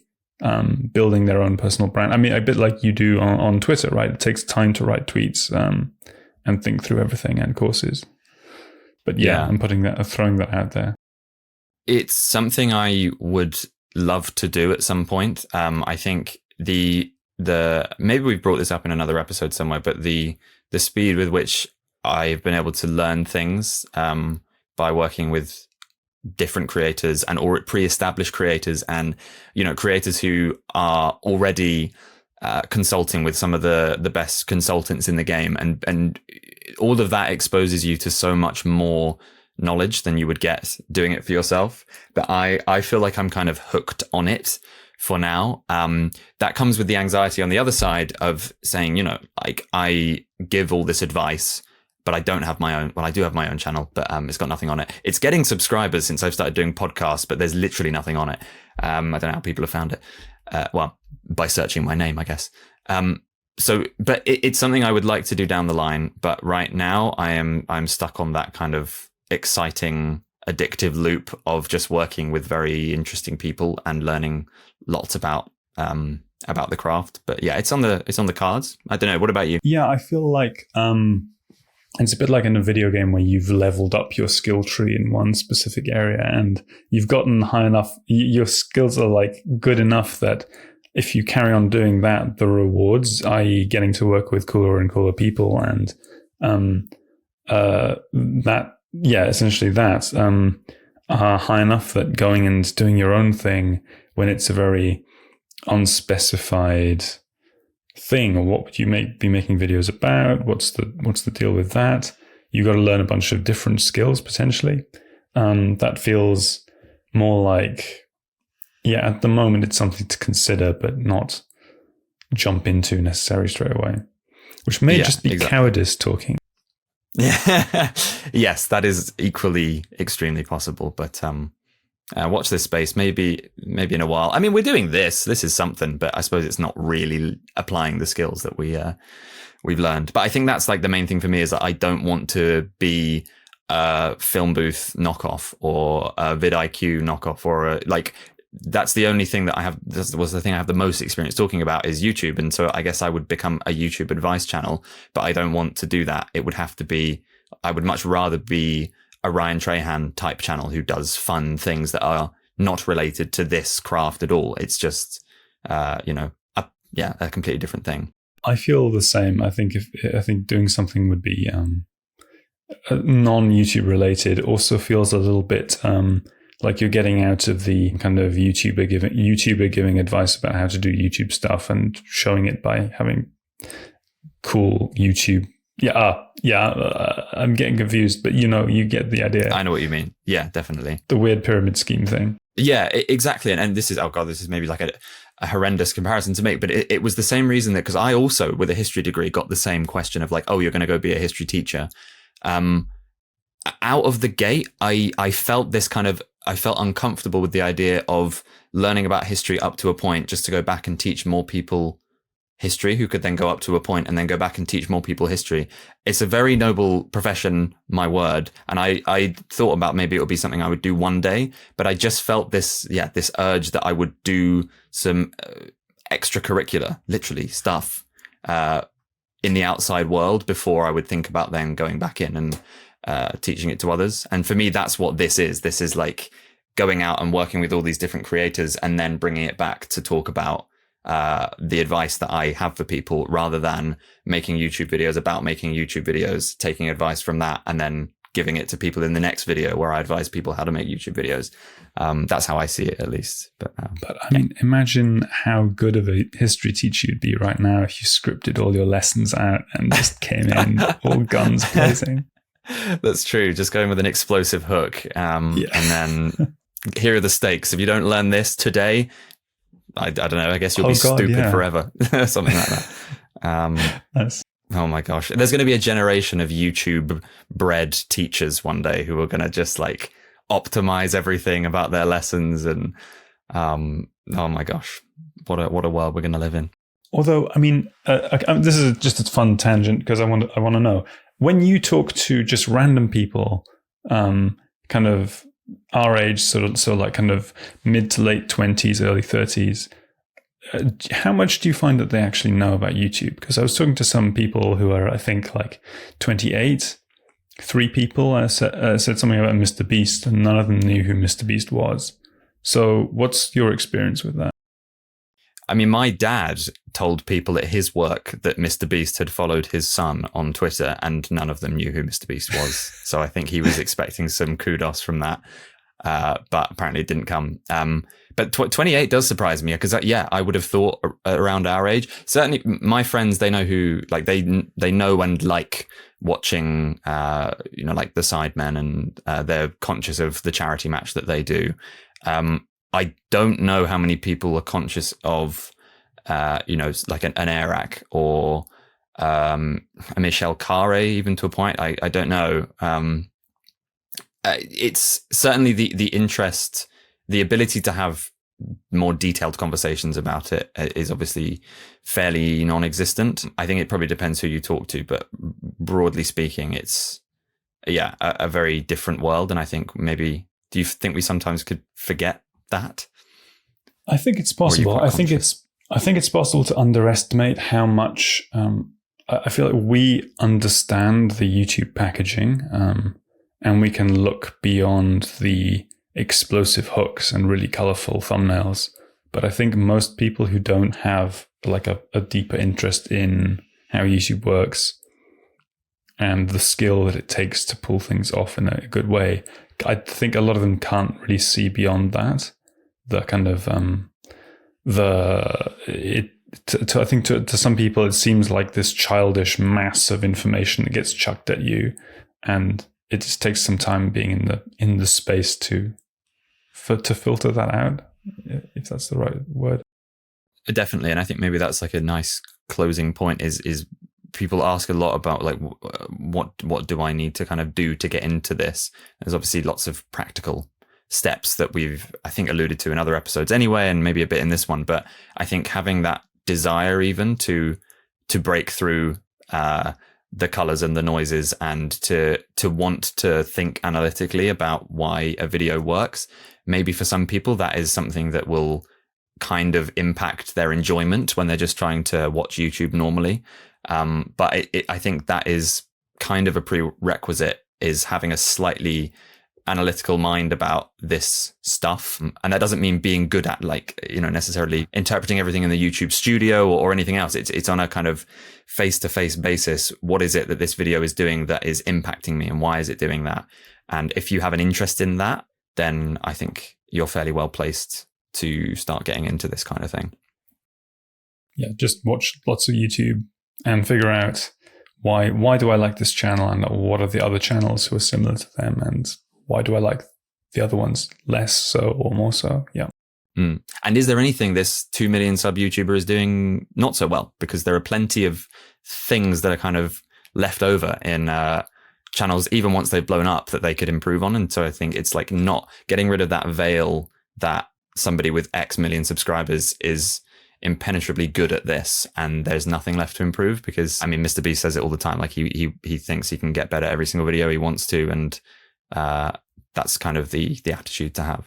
building their own personal brand. I mean, a bit like you do on Twitter, right? It takes time to write tweets and think through everything, and courses. But yeah, I'm throwing that out there. It's something I would love to do at some point. I think the maybe we've brought this up in another episode somewhere, but the speed with which I've been able to learn things by working with different creators and or pre-established creators and, you know, creators who are already consulting with some of the best consultants in the game. And all of that exposes you to so much more knowledge than you would get doing it for yourself. But I feel like I'm kind of hooked on it for now. That comes with the anxiety on the other side of saying, you know, like I give all this advice, but I don't have my own. Well, I do have my own channel, but it's got nothing on it. It's getting subscribers since I've started doing podcasts, but there's literally nothing on it. I don't know how people have found it. Well, by searching my name, I guess. But it's something I would like to do down the line. But right now I'm stuck on that kind of exciting, addictive loop of just working with very interesting people and learning lots about the craft. But yeah, it's on the cards. I don't know. What about you? Yeah, I feel like it's a bit like in a video game where you've leveled up your skill tree in one specific area and you've gotten high enough. Your skills are like good enough that if you carry on doing that, the rewards, i.e. getting to work with cooler and cooler people and essentially that are high enough that going and doing your own thing when it's a very unspecified thing, or what would you be making videos about? What's the deal with that? You got to learn a bunch of different skills potentially. That feels more like, yeah, at the moment it's something to consider, but not jump into necessarily straight away, which may just be cowardice talking. Yeah. Yes, that is equally extremely possible. But watch this space. Maybe in a while. I mean, we're doing this. This is something, but I suppose it's not really applying the skills that we've learned. But I think that's like the main thing for me is that I don't want to be a film booth knockoff or a vidIQ knockoff or that's the only thing that I have. This was the thing I have the most experience talking about is YouTube. And so I guess I would become a YouTube advice channel, but I don't want to do that. It would have to be, I would much rather be a Ryan Trahan type channel who does fun things that are not related to this craft at all. It's just, a completely different thing. I feel the same. I think doing something would be non-YouTube related also feels a little bit like you're getting out of the kind of YouTuber giving advice about how to do YouTube stuff and showing it by having cool YouTube. I'm getting confused, but you get the idea. I know what you mean. Yeah, definitely. The weird pyramid scheme thing. Yeah, this is, this is maybe like a horrendous comparison to make, but it was the same reason that, because I also, with a history degree, got the same question of like, oh, you're going to go be a history teacher. Out of the gate, I felt I felt uncomfortable with the idea of learning about history up to a point just to go back and teach more people history who could then go up to a point and then go back and teach more people history. It's a very noble profession, my word. And I thought about maybe it would be something I would do one day, but I just felt this urge that I would do some extracurricular, literally stuff in the outside world before I would think about then going back in and teaching it to others. And for me, that's what this is. This is like going out and working with all these different creators and then bringing it back to talk about the advice that I have for people, rather than making YouTube videos about making YouTube videos, taking advice from that and then giving it to people in the next video where I advise people how to make YouTube videos. That's how I see it, at least. But I mean, imagine how good of a history teacher you'd be right now if you scripted all your lessons out and just came in all guns blazing. That's true. Just going with an explosive hook. And then here are the stakes. If you don't learn this today, I don't know, I guess you'll be stupid forever. Something like that. Nice. Oh my gosh. There's going to be a generation of YouTube bred teachers one day who are going to just like optimize everything about their lessons. And oh my gosh, what a world we're going to live in. Although, I mean, this is just a fun tangent because I want to know, when you talk to just random people, kind of our age, so like kind of mid to late 20s, early 30s, how much do you find that they actually know about YouTube? Because I was talking to some people who are, I think, like 28. 3 people said something about Mr. Beast, and none of them knew who Mr. Beast was. So what's your experience with that? I mean, my dad told people at his work that Mr. Beast had followed his son on Twitter, and none of them knew who Mr. Beast was. So I think he was expecting some kudos from that. but apparently it didn't come. But 28 does surprise me because I would have thought around our age. Certainly, my friends, they know who, like they know and like watching, like the Sidemen, and they're conscious of the charity match that they do. I don't know how many people are conscious of, like an Airac or a Michel Carre, even to a point. I don't know. It's certainly the interest, the ability to have more detailed conversations about it is obviously fairly non-existent. I think it probably depends who you talk to, but broadly speaking, it's a very different world. And I think maybe, do you think we sometimes could forget that? I think it's possible. I think it's possible to underestimate how much. I feel like we understand the YouTube packaging, and we can look beyond the explosive hooks and really colorful thumbnails. But I think most people who don't have like a deeper interest in how YouTube works and the skill that it takes to pull things off in a good way, I think a lot of them can't really see beyond that. The kind of I think to some people it seems like this childish mass of information that gets chucked at you, and it just takes some time being in the space to filter that out, if that's the right word. Definitely, and I think maybe that's like a nice closing point. Is people ask a lot about like what do I need to kind of do to get into this? There's obviously lots of practical steps that we've, I think, alluded to in other episodes anyway, and maybe a bit in this one. But I think having that desire even to break through the colors and the noises, and to want to think analytically about why a video works, maybe for some people that is something that will kind of impact their enjoyment when they're just trying to watch YouTube normally. But I think that is kind of a prerequisite, is having a slightly analytical mind about this stuff. And that doesn't mean being good at necessarily interpreting everything in the YouTube studio or anything else. It's on a kind of face-to-face basis. What is it that this video is doing that is impacting me, and why is it doing that? And if you have an interest in that, then I think you're fairly well placed to start getting into this kind of thing. Yeah, just watch lots of YouTube and figure out why do I like this channel, and what are the other channels who are similar to them, and why do I like the other ones less so or more so? Yeah. And is there anything this 2 million sub YouTuber is doing not so well? Because there are plenty of things that are kind of left over in channels, even once they've blown up, that they could improve on. And so I think it's like not getting rid of that veil that somebody with X million subscribers is impenetrably good at this and there's nothing left to improve. Because I mean, Mr. Beast says it all the time. Like he thinks he can get better every single video he wants to. And that's kind of the attitude to have.